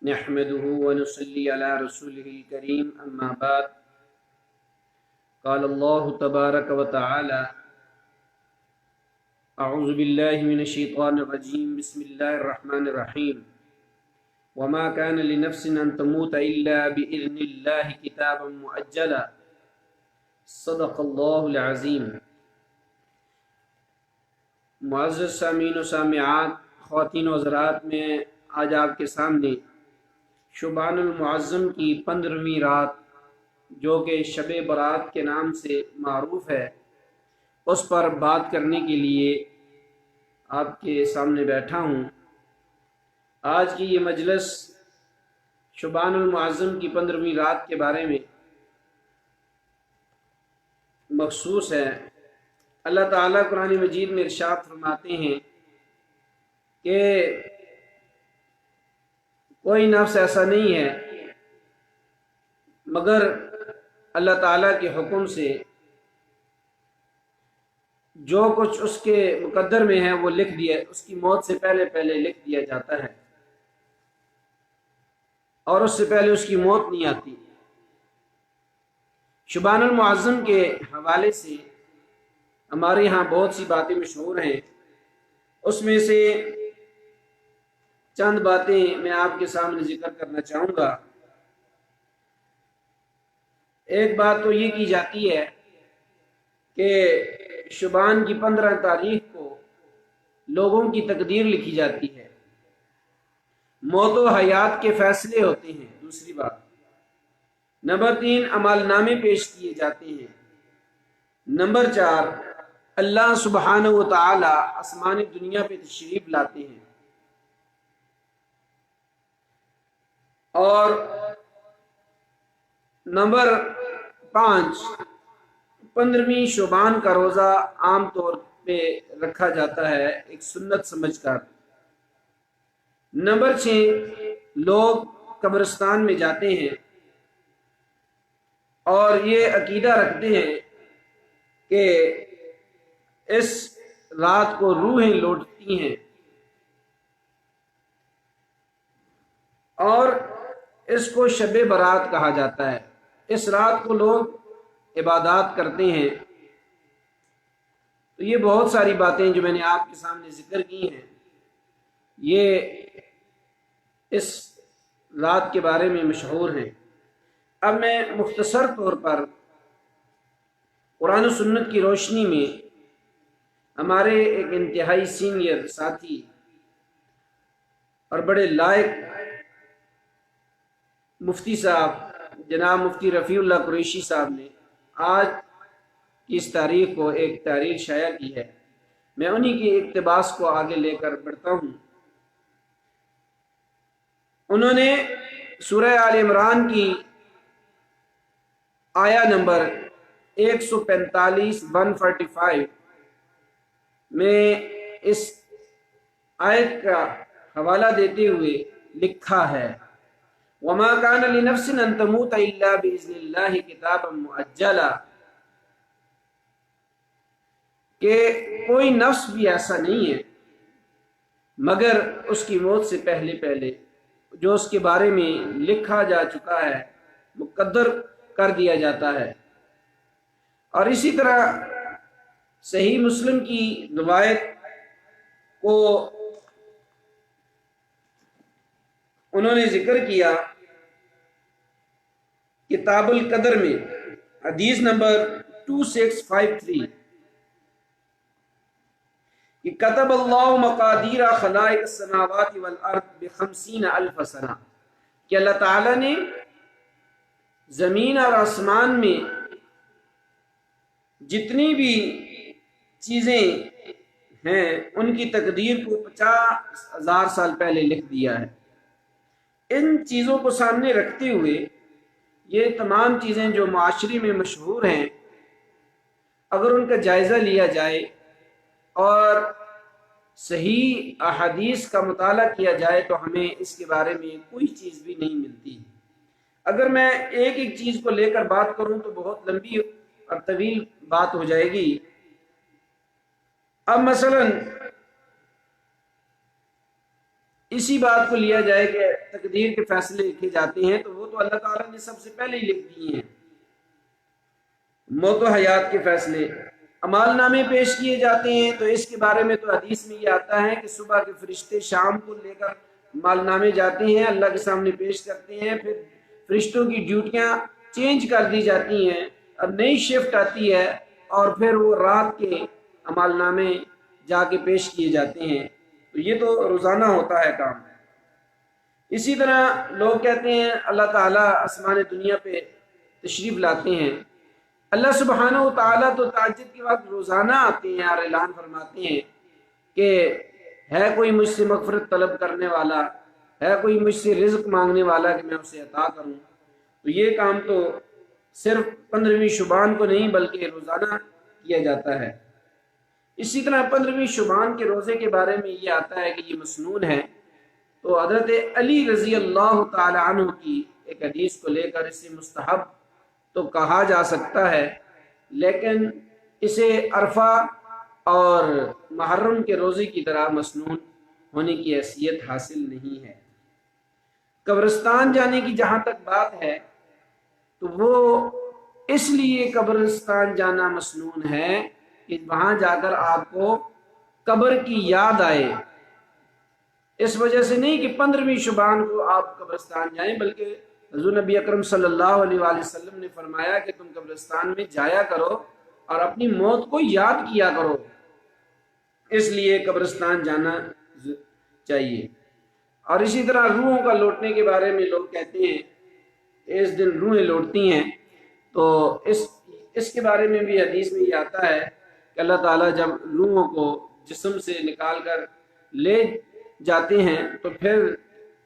نحمده ونصلي على رسوله الكريم أما بعد قال الله تبارك وتعالى أعوذ بالله من الشيطان الرجيم بسم الله الرحمن الرحيم وما كان لنفس أن تموت إلا بإذن الله كتابا مؤجلا صدق الله العظيم۔ معزز سامعین و سامعات، خواتین و حضرات، میں آج آپ کے سامنے شعبان المعظم کی 15ویں رات جو کہ شب برات کے نام سے معروف ہے اس پر بات کرنے کے لیے آپ کے سامنے بیٹھا ہوں۔ آج کی یہ مجلس شعبان المعظم کی 15ویں رات کے بارے میں مخصوص ہے۔ اللہ تعالیٰ قرآن مجید میں ارشاد فرماتے ہیں کہ کوئی نفس ایسا نہیں ہے مگر اللہ تعالیٰ کے حکم سے جو کچھ اس کے مقدر میں ہے وہ لکھ دیا، اس کی موت سے پہلے لکھ دیا جاتا ہے اور اس سے پہلے اس کی موت نہیں آتی۔ شعبان المعظم کے حوالے سے ہمارے یہاں بہت سی باتیں مشہور ہیں، اس میں سے چند باتیں میں آپ کے سامنے ذکر کرنا چاہوں گا۔ ایک بات تو یہ کی جاتی ہے کہ شعبان کی 15 تاریخ کو لوگوں کی تقدیر لکھی جاتی ہے، موت و حیات کے فیصلے ہوتے ہیں۔ دوسری بات، نمبر 3، اعمال نامے پیش کیے جاتے ہیں۔ نمبر 4، اللہ سبحانہ و تعالی آسمانی دنیا پہ تشریف لاتے ہیں۔ اور نمبر 5، 15ویں شعبان کا روزہ عام طور پہ رکھا جاتا ہے ایک سنت سمجھ کر۔ نمبر 6، لوگ قبرستان میں جاتے ہیں اور یہ عقیدہ رکھتے ہیں کہ اس رات کو روحیں لوٹتی ہیں اور اس کو شب برات کہا جاتا ہے۔ اس رات کو لوگ عبادات کرتے ہیں۔ تو یہ بہت ساری باتیں جو میں نے آپ کے سامنے ذکر کی ہیں، یہ اس رات کے بارے میں مشہور ہیں۔ اب میں مختصر طور پر قرآن و سنت کی روشنی میں ہمارے ایک انتہائی سینئر ساتھی اور بڑے لائق مفتی صاحب جناب مفتی رفیع اللہ قریشی صاحب نے آج کی اس تاریخ کو ایک تحریر شائع کی ہے، میں انہی کی اقتباس کو آگے لے کر بڑھتا ہوں۔ انہوں نے سورہ آل عمران کی آیا نمبر 145 145 میں اس آیت کا حوالہ دیتے ہوئے لکھا ہے، وَمَا كَانَ لِنَفْسٍ أَن تَمُوتَ إِلَّا بِإِذْنِ اللَّهِ كِتَابًا مُؤَجَّلًا، کہ کوئی نفس بھی ایسا نہیں ہے مگر اس کی موت سے پہلے جو اس کے بارے میں لکھا جا چکا ہے، مقدر کر دیا جاتا ہے۔ اور اسی طرح صحیح مسلم کی روایت کو انہوں نے ذکر کیا کتاب القدر میں، حدیث نمبر 2653، کہ کتب اللہ مقادیر خلائق السماوات والارض ب50,000 سنہ، کہ اللہ تعالیٰ نے زمین اور آسمان میں جتنی بھی چیزیں ہیں ان کی تقدیر کو 50,000 سال پہلے لکھ دیا ہے۔ ان چیزوں کو سامنے رکھتے ہوئے یہ تمام چیزیں جو معاشرے میں مشہور ہیں، اگر ان کا جائزہ لیا جائے اور صحیح احادیث کا مطالعہ کیا جائے تو ہمیں اس کے بارے میں کوئی چیز بھی نہیں ملتی۔ اگر میں ایک چیز کو لے کر بات کروں تو بہت لمبی اور طویل بات ہو جائے گی۔ اب مثلا اسی بات کو لیا جائے کہ تقدیر کے فیصلے لکھے جاتے ہیں تو وہ تو اللہ تعالیٰ نے سب سے پہلے ہی لکھ دیے ہیں، موت و حیات کے فیصلے۔ اعمال نامے پیش کیے جاتے ہیں تو اس کے بارے میں تو حدیث میں یہ آتا ہے کہ صبح کے فرشتے شام کو لے کر اعمال نامے جاتے ہیں، اللہ کے سامنے پیش کرتے ہیں، پھر فرشتوں کی ڈیوٹیاں چینج کر دی جاتی ہیں، اب نئی شفٹ آتی ہے اور پھر وہ رات کے اعمال نامے جا کے پیش کیے جاتے ہیں۔ تو یہ تو روزانہ ہوتا ہے کام۔ اسی طرح لوگ کہتے ہیں اللہ تعالیٰ آسمان دنیا پہ تشریف لاتے ہیں، اللہ سبحانہ و تعالیٰ تو تہجد کے وقت روزانہ آتے ہیں اور اعلان فرماتے ہیں کہ ہے کوئی مجھ سے مغفرت طلب کرنے والا، ہے کوئی مجھ سے رزق مانگنے والا کہ میں اسے عطا کروں۔ تو یہ کام تو صرف 15ویں شعبان کو نہیں بلکہ روزانہ کیا جاتا ہے۔ اسی طرح 15ویں شعبان کے روزے کے بارے میں یہ آتا ہے کہ یہ مسنون ہے، تو حضرت علی رضی اللہ تعالی عنہ کی ایک حدیث کو لے کر اسے مستحب تو کہا جا سکتا ہے، لیکن اسے عرفہ اور محرم کے روزے کی طرح مسنون ہونے کی حیثیت حاصل نہیں ہے۔ قبرستان جانے کی جہاں تک بات ہے تو وہ اس لیے قبرستان جانا مسنون ہے کہ وہاں جا کر آپ کو قبر کی یاد آئے، اس وجہ سے نہیں کہ 15ویں شعبان کو آپ قبرستان جائیں، بلکہ حضور نبی اکرم صلی اللہ علیہ وآلہ وسلم نے فرمایا کہ تم قبرستان میں جایا کرو اور اپنی موت کو یاد کیا کرو، اس لیے قبرستان جانا چاہیے۔ اور اسی طرح روحوں کا لوٹنے کے بارے میں لوگ کہتے ہیں اس دن روحیں لوٹتی ہیں، تو اس کے بارے میں بھی حدیث میں یہ آتا ہے کہ اللہ تعالیٰ جب روحوں کو جسم سے نکال کر لے جاتے ہیں تو پھر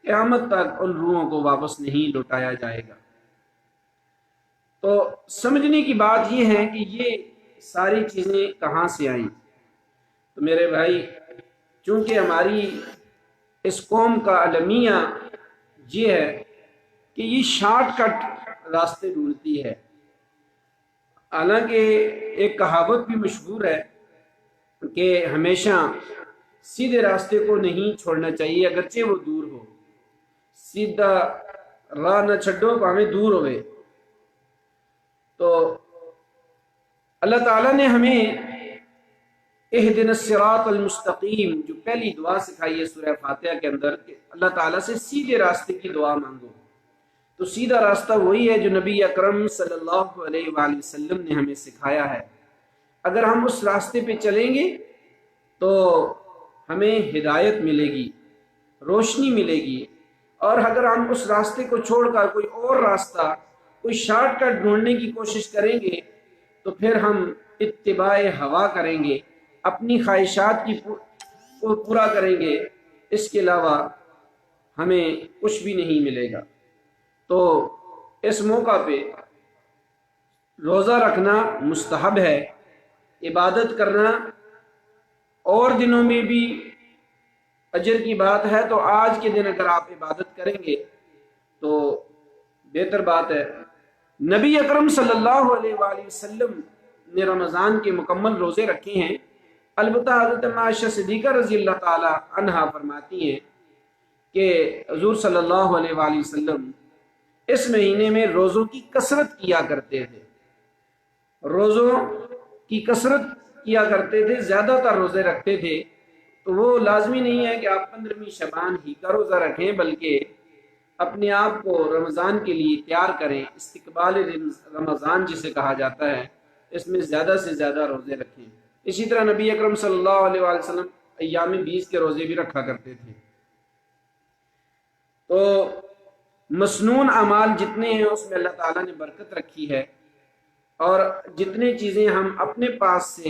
قیامت تک ان روحوں کو واپس نہیں لوٹایا جائے گا۔ تو سمجھنے کی بات یہ ہے کہ یہ ساری چیزیں کہاں سے آئیں۔ تو میرے بھائی، چونکہ ہماری اس قوم کا المیہ یہ ہے کہ یہ شارٹ کٹ راستے ڈھونڈتی ہے، حالانکہ ایک کہاوت بھی مشہور ہے کہ ہمیشہ سیدھے راستے کو نہیں چھوڑنا چاہیے اگرچہ وہ دور ہو، سیدھا راہ نہ چھڈو پاویں دور ہوئے۔ تو اللہ تعالیٰ نے ہمیں اہدنا الصراط المستقیم جو پہلی دعا سکھائی ہے سورہ فاتحہ کے اندر کہ اللہ تعالیٰ سے سیدھے راستے کی دعا مانگو، تو سیدھا راستہ وہی ہے جو نبی اکرم صلی اللہ علیہ وآلہ وسلم نے ہمیں سکھایا ہے۔ اگر ہم اس راستے پہ چلیں گے تو ہمیں ہدایت ملے گی، روشنی ملے گی، اور اگر ہم اس راستے کو چھوڑ کر کوئی اور راستہ، کوئی شارٹ کٹ ڈھونڈنے کی کوشش کریں گے تو پھر ہم اتباع ہوا کریں گے، اپنی خواہشات کو پورا کریں گے، اس کے علاوہ ہمیں کچھ بھی نہیں ملے گا۔ تو اس موقع پہ روزہ رکھنا مستحب ہے، عبادت کرنا اور دنوں میں بھی اجر کی بات ہے، تو آج کے دن اگر آپ عبادت کریں گے تو بہتر بات ہے۔ نبی اکرم صلی اللہ علیہ وآلہ وسلم نے رمضان کے مکمل روزے رکھے ہیں، البتہ حضرت عائشہ صدیقہ رضی اللہ تعالی عنہا فرماتی ہیں کہ حضور صلی اللہ علیہ وآلہ وسلم اس مہینے میں روزوں کی کثرت کیا کرتے تھے، روزوں کی کثرت کیا کرتے تھے، زیادہ تر روزے رکھتے تھے۔ تو وہ لازمی نہیں ہے کہ آپ 15ویں شعبان ہی کا روزہ رکھیں، بلکہ اپنے آپ کو رمضان کے لیے تیار کریں، استقبال رمضان جسے کہا جاتا ہے، اس میں زیادہ سے زیادہ روزے رکھیں۔ اسی طرح نبی اکرم صلی اللہ علیہ وآلہ وسلم ایام 20 کے روزے بھی رکھا کرتے تھے۔ تو مسنون اعمال جتنے ہیں اس میں اللہ تعالیٰ نے برکت رکھی ہے، اور جتنی چیزیں ہم اپنے پاس سے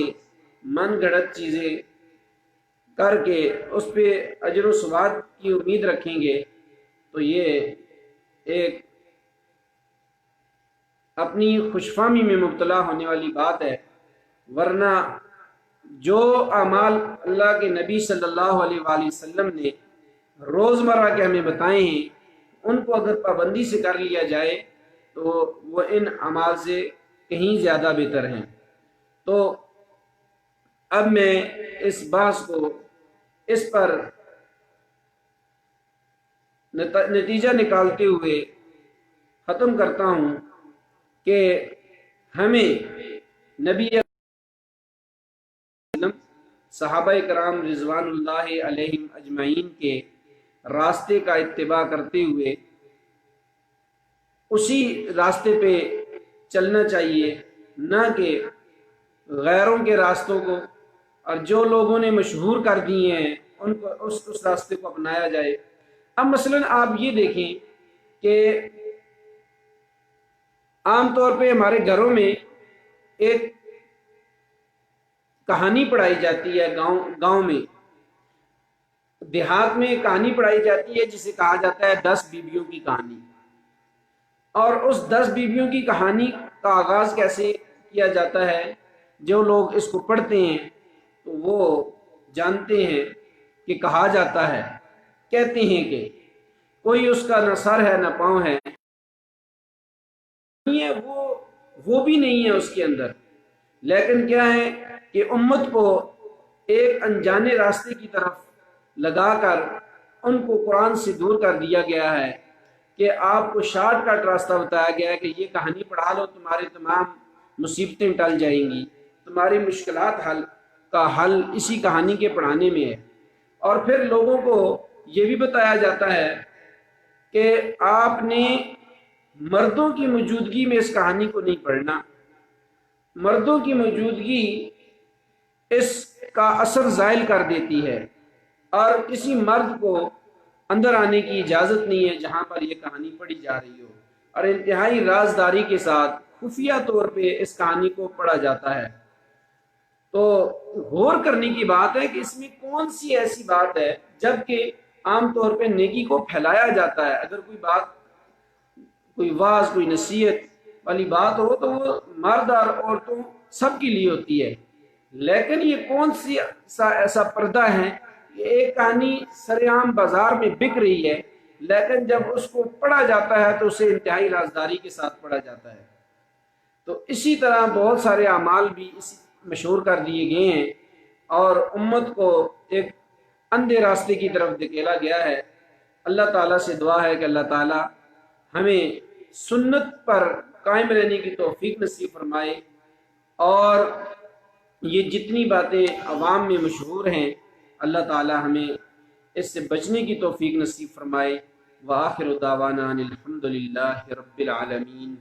من گھڑت چیزیں کر کے اس پہ اجر و ثواب کی امید رکھیں گے تو یہ ایک اپنی خوش فہمی میں مبتلا ہونے والی بات ہے، ورنہ جو اعمال اللہ کے نبی صلی اللہ علیہ وآلہ وسلم نے روزمرہ کے ہمیں بتائے ہیں ان کو اگر پابندی سے کر لیا جائے تو وہ ان اعمال سے کہیں زیادہ بہتر ہیں۔ تو اب میں اس بحث کو اس پر نتیجہ نکالتے ہوئے ختم کرتا ہوں کہ ہمیں نبی صحابہ کرام رضوان اللہ علیہم اجمعین کے راستے کا اتباع کرتے ہوئے اسی راستے پہ چلنا چاہیے، نہ کہ غیروں کے راستوں کو، اور جو لوگوں نے مشہور کر دیے ہیں ان کو اس راستے کو اپنایا جائے۔ اب مثلا آپ یہ دیکھیں کہ عام طور پہ ہمارے گھروں میں ایک کہانی پڑھائی جاتی ہے، گاؤں میں، دیہات میں ایک کہانی پڑھائی جاتی ہے جسے کہا جاتا ہے 10 بیویوں کی کہانی۔ اور اس 10 بیویوں کی کہانی کا آغاز کیسے کیا جاتا ہے؟ جو لوگ اس کو پڑھتے ہیں تو وہ جانتے ہیں کہ کہا جاتا ہے، کہتے ہیں کہ کوئی اس کا نہ سر ہے نہ پاؤں ہے، وہ بھی نہیں ہے اس کے اندر، لیکن کیا ہے کہ امت کو ایک انجانے راستے کی طرف لگا کر ان کو قرآن سے دور کر دیا گیا ہے کہ آپ کو شارٹ کٹ راستہ بتایا گیا ہے کہ یہ کہانی پڑھا لو، تمہاری تمام مصیبتیں ٹل جائیں گی، تمہاری مشکلات کا حل اسی کہانی کے پڑھانے میں ہے۔ اور پھر لوگوں کو یہ بھی بتایا جاتا ہے کہ آپ نے مردوں کی موجودگی میں اس کہانی کو نہیں پڑھنا، مردوں کی موجودگی اس کا اثر زائل کر دیتی ہے، اور کسی مرد کو اندر آنے کی اجازت نہیں ہے جہاں پر یہ کہانی پڑھی جا رہی ہو، اور انتہائی رازداری کے ساتھ خفیہ طور پہ اس کہانی کو پڑھا جاتا ہے۔ تو غور کرنے کی بات ہے کہ اس میں کون سی ایسی بات ہے، جبکہ عام طور پہ نیکی کو پھیلایا جاتا ہے۔ اگر کوئی بات، کوئی واعظ، کوئی نصیحت والی بات ہو تو وہ مرد اور عورتوں سب کے لیے ہوتی ہے، لیکن یہ کون سی ایسا پردہ ہے کہ ایک کہانی سر عام بازار میں بک رہی ہے، لیکن جب اس کو پڑھا جاتا ہے تو اسے انتہائی رازداری کے ساتھ پڑھا جاتا ہے۔ تو اسی طرح بہت سارے اعمال بھی مشہور کر دیے گئے ہیں اور امت کو ایک اندھے راستے کی طرف دھکیلا گیا ہے۔ اللہ تعالیٰ سے دعا ہے کہ اللہ تعالیٰ ہمیں سنت پر قائم رہنے کی توفیق نصیب فرمائے، اور یہ جتنی باتیں عوام میں مشہور ہیں اللہ تعالیٰ ہمیں اس سے بچنے کی توفیق نصیب فرمائے۔ وآخر دعوانا ان الحمد للہ رب العالمین۔